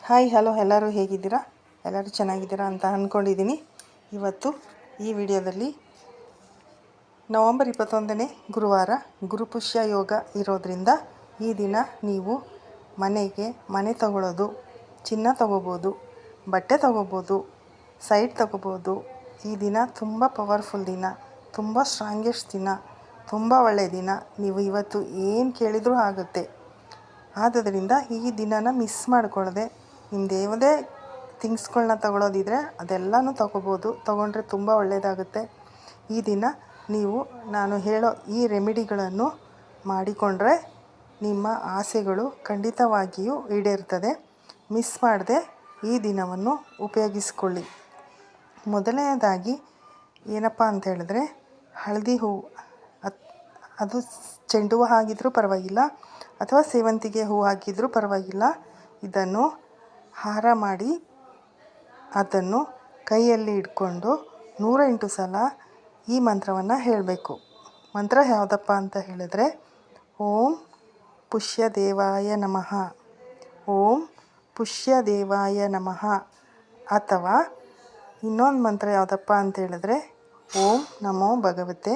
Hi hello, ಎಲ್ಲರೂ ಹೇಗಿದ್ದೀರಾ? ಎಲ್ಲರೂ ಚೆನ್ನಾಗಿದ್ದೀರಾ ಅಂತ ಅಂದ್ಕೊಂಡಿದ್ದೀನಿ. ಇವತ್ತು ಈ ವಿಡಿಯೋದಲ್ಲಿ ನವಂಬರ್ 21ನೇ ಗುರುವಾರ ಗುರುಪುಷ್ಯ ಯೋಗ ಇರೋದ್ರಿಂದ ಈ ದಿನ ನೀವು ಮನೆ ತಗೊಳ್ಳೋದು, ಚಿನ್ನ ತಗೋಬೋದು, ಬಟ್ಟೆ ತಗೋಬೋದು, ಸೈಟ್ ತಗೋಬೋದು. ಈ ದಿನ ತುಂಬ ಪವರ್ಫುಲ್ ದಿನ, ತುಂಬ ಸ್ಟ್ರಾಂಗೆಸ್ಟ್ ದಿನ, ತುಂಬ ಒಳ್ಳೆಯ ದಿನ. ನೀವು ಇವತ್ತು ಏನು ಕೇಳಿದರೂ ಆಗುತ್ತೆ. ಆದ್ದರಿಂದ ಈ ದಿನನ ಮಿಸ್ ಮಾಡಿಕೊಳ್ಳದೆ ನಿಮ್ದು ಯಾವುದೇ ಥಿಂಗ್ಸ್ಗಳನ್ನ ತಗೊಳ್ಳೋದಿದ್ರೆ ಅದೆಲ್ಲನೂ ತಗೋಬೋದು. ತೊಗೊಂಡ್ರೆ ತುಂಬ ಒಳ್ಳೆಯದಾಗುತ್ತೆ. ಈ ದಿನ ನೀವು ನಾನು ಹೇಳೋ ಈ ರೆಮಿಡಿಗಳನ್ನು ಮಾಡಿಕೊಂಡ್ರೆ ನಿಮ್ಮ ಆಸೆಗಳು ಖಂಡಿತವಾಗಿಯೂ ಈಡೇರ್ತದೆ. ಮಿಸ್ ಮಾಡದೆ ಈ ದಿನವನ್ನು ಉಪಯೋಗಿಸ್ಕೊಳ್ಳಿ. ಮೊದಲನೇದಾಗಿ ಏನಪ್ಪ ಅಂತ ಹೇಳಿದ್ರೆ, ಹಳದಿ ಹೂವು, ಅದು ಚೆಂಡು ಹೂವು ಆಗಿದ್ರೂ ಪರವಾಗಿಲ್ಲ ಅಥವಾ ಸೇವಂತಿಗೆ ಹೂವು ಹಾಕಿದ್ರೂ ಪರವಾಗಿಲ್ಲ. ಇದನ್ನು ಹಾರ ಮಾಡಿ ಅದನ್ನು ಕೈಯಲ್ಲಿ ಇಟ್ಕೊಂಡು 108 ಸಲ ಈ ಮಂತ್ರವನ್ನು ಹೇಳಬೇಕು. ಮಂತ್ರ ಯಾವುದಪ್ಪ ಅಂತ ಹೇಳಿದ್ರೆ, ಓಂ ಪುಷ್ಯ ದೇವಾಯ ನಮಃ, ಓಂ ಪುಷ್ಯ ದೇವಾಯ ನಮಃ. ಅಥವಾ ಇನ್ನೊಂದು ಮಂತ್ರ ಯಾವುದಪ್ಪ ಅಂತ ಹೇಳಿದ್ರೆ, ಓಂ ನಮೋ ಭಗವತೆ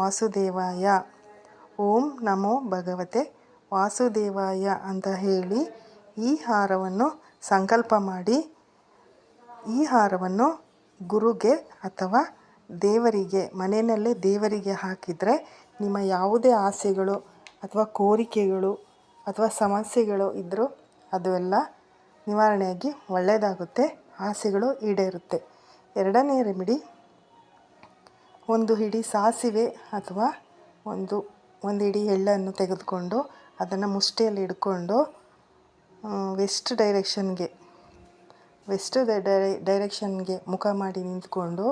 ವಾಸುದೇವಾಯ, ಓಂ ನಮೋ ಭಗವತೆ ವಾಸುದೇವಾಯ ಅಂತ ಹೇಳಿ ಈ ಹಾರವನ್ನು ಸಂಕಲ್ಪ ಮಾಡಿ ಈ ಹಾರವನ್ನು ಗುರುಗೆ ಅಥವಾ ದೇವರಿಗೆ, ಮನೆಯಲ್ಲೇ ದೇವರಿಗೆ ಹಾಕಿದರೆ ನಿಮ್ಮ ಯಾವುದೇ ಆಸೆಗಳು ಅಥವಾ ಕೋರಿಕೆಗಳು ಅಥವಾ ಸಮಸ್ಯೆಗಳು ಇದ್ದರೂ ಅದು ಎಲ್ಲ ನಿವಾರಣೆಯಾಗಿ ಒಳ್ಳೆಯದಾಗುತ್ತೆ, ಆಸೆಗಳು ಈಡೇರುತ್ತೆ. ಎರಡನೇ ರೆಮಿಡಿ, ಒಂದು ಹಿಡಿ ಸಾಸಿವೆ ಅಥವಾ ಒಂದು ಹಿಡಿ ಎಳ್ಳನ್ನು ತೆಗೆದುಕೊಂಡು ಅದನ್ನು ಮುಷ್ಟಿಯಲ್ಲಿ ಹಿಡ್ಕೊಂಡು ವೆಸ್ಟ್ ಡೈರೆಕ್ಷನ್ಗೆ ಮುಖ ಮಾಡಿ ನಿಂತ್ಕೊಂಡು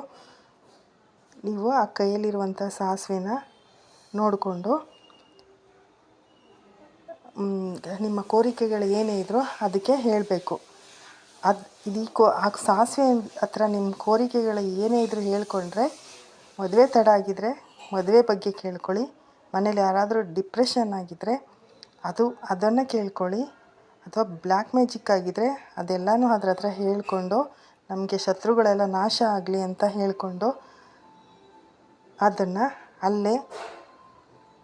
ನೀವು ಆ ಕೈಯಲ್ಲಿರುವಂಥ ಸಾಸಿವೆನ ನೋಡಿಕೊಂಡು ನಿಮ್ಮ ಕೋರಿಕೆಗಳು ಏನೇ ಇದ್ದರೂ ಅದಕ್ಕೆ ಹೇಳಬೇಕು. ಆ ಸಾಸಿವೆ ಹತ್ರ ನಿಮ್ಮ ಕೋರಿಕೆಗಳು ಏನೇ ಇದ್ದರೂ ಹೇಳ್ಕೊಂಡ್ರೆ, ಮದುವೆ ತಡ ಆಗಿದ್ದರೆ ಮದುವೆ ಬಗ್ಗೆ ಕೇಳ್ಕೊಳ್ಳಿ, ಮನೇಲಿ ಯಾರಾದರೂ ಡಿಪ್ರೆಷನ್ ಆಗಿದ್ದರೆ ಅದನ್ನು ಕೇಳ್ಕೊಳ್ಳಿ, ಅಥವಾ ಬ್ಲ್ಯಾಕ್ ಮ್ಯಾಜಿಕ್ ಆಗಿದ್ದರೆ ಅದೆಲ್ಲನೂ ಅದ್ರ ಹತ್ರ ಹೇಳ್ಕೊಂಡು ನಮಗೆ ಶತ್ರುಗಳೆಲ್ಲ ನಾಶ ಆಗಲಿ ಅಂತ ಹೇಳ್ಕೊಂಡು ಅದನ್ನು ಅಲ್ಲೇ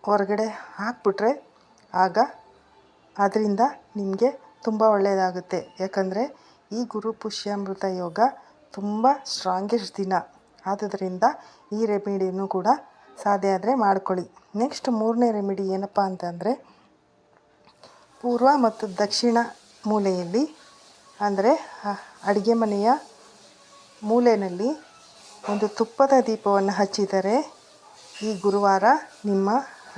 ಹೊರಗಡೆ ಹಾಕ್ಬಿಟ್ರೆ ಆಗ ಅದರಿಂದ ನಿಮಗೆ ತುಂಬ ಒಳ್ಳೆಯದಾಗುತ್ತೆ. ಯಾಕಂದರೆ ಈ ಗುರುಪುಷ್ಯಾಮೃತ ಯೋಗ ತುಂಬ ಸ್ಟ್ರಾಂಗೆಸ್ಟ್ ದಿನ. ಆದ್ದರಿಂದ ಈ ರೆಮಿಡಿನೂ ಕೂಡ ಸಾಧ್ಯ ಆದರೆ ಮಾಡ್ಕೊಳ್ಳಿ. ನೆಕ್ಸ್ಟ್ ಮೂರನೇ ರೆಮಿಡಿ ಏನಪ್ಪ ಅಂತಂದರೆ, ಪೂರ್ವ ಮತ್ತು ದಕ್ಷಿಣ ಮೂಲೆಯಲ್ಲಿ, ಅಂದರೆ ಅಡುಗೆ ಮನೆಯ ಮೂಲೆಯಲ್ಲಿ ಒಂದು ತುಪ್ಪದ ದೀಪವನ್ನು ಹಚ್ಚಿದರೆ ಈ ಗುರುವಾರ ನಿಮ್ಮ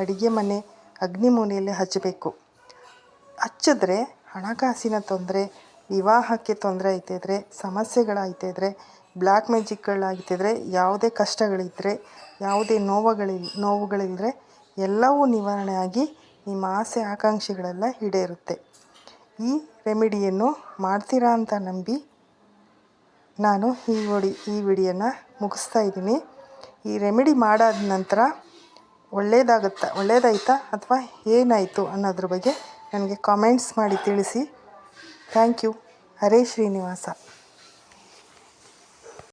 ಅಡುಗೆ ಮನೆ ಅಗ್ನಿ ಮೂಲೆಯಲ್ಲಿ ಹಚ್ಚಬೇಕು. ಹಚ್ಚಿದ್ರೆ ಹಣಕಾಸಿನ ತೊಂದರೆ, ವಿವಾಹಕ್ಕೆ ತೊಂದರೆ ಆಯ್ತಿದ್ರೆ, ಸಮಸ್ಯೆಗಳಾಗ್ತಿದ್ರೆ, ಬ್ಲ್ಯಾಕ್ ಮ್ಯಾಜಿಕ್ಗಳಾಗ್ತಿದ್ರೆ, ಯಾವುದೇ ಕಷ್ಟಗಳಿದ್ದರೆ, ಯಾವುದೇ ನೋವುಗಳಿದ್ದರೆ ಎಲ್ಲವೂ ನಿವಾರಣೆ ಆಗಿ ನಿಮ್ಮ ಆಸೆ ಆಕಾಂಕ್ಷೆಗಳೆಲ್ಲ ಈಡೇರುತ್ತೆ. ಈ ರೆಮಿಡಿಯನ್ನು ಮಾಡ್ತೀರಾ ಅಂತ ನಂಬಿ ನಾನು ಈ ವಿಡಿಯೋನ ಮುಗಿಸ್ತಾ ಇದ್ದೀನಿ. ಈ ರೆಮಿಡಿ ಮಾಡಾದ ನಂತರ ಒಳ್ಳೆಯದಾಯ್ತಾ ಅಥವಾ ಏನಾಯಿತು ಅನ್ನೋದ್ರ ಬಗ್ಗೆ ನನಗೆ ಕಾಮೆಂಟ್ಸ್ ಮಾಡಿ ತಿಳಿಸಿ. Thank you. ಹರೇ ಶ್ರೀನಿವಾಸ.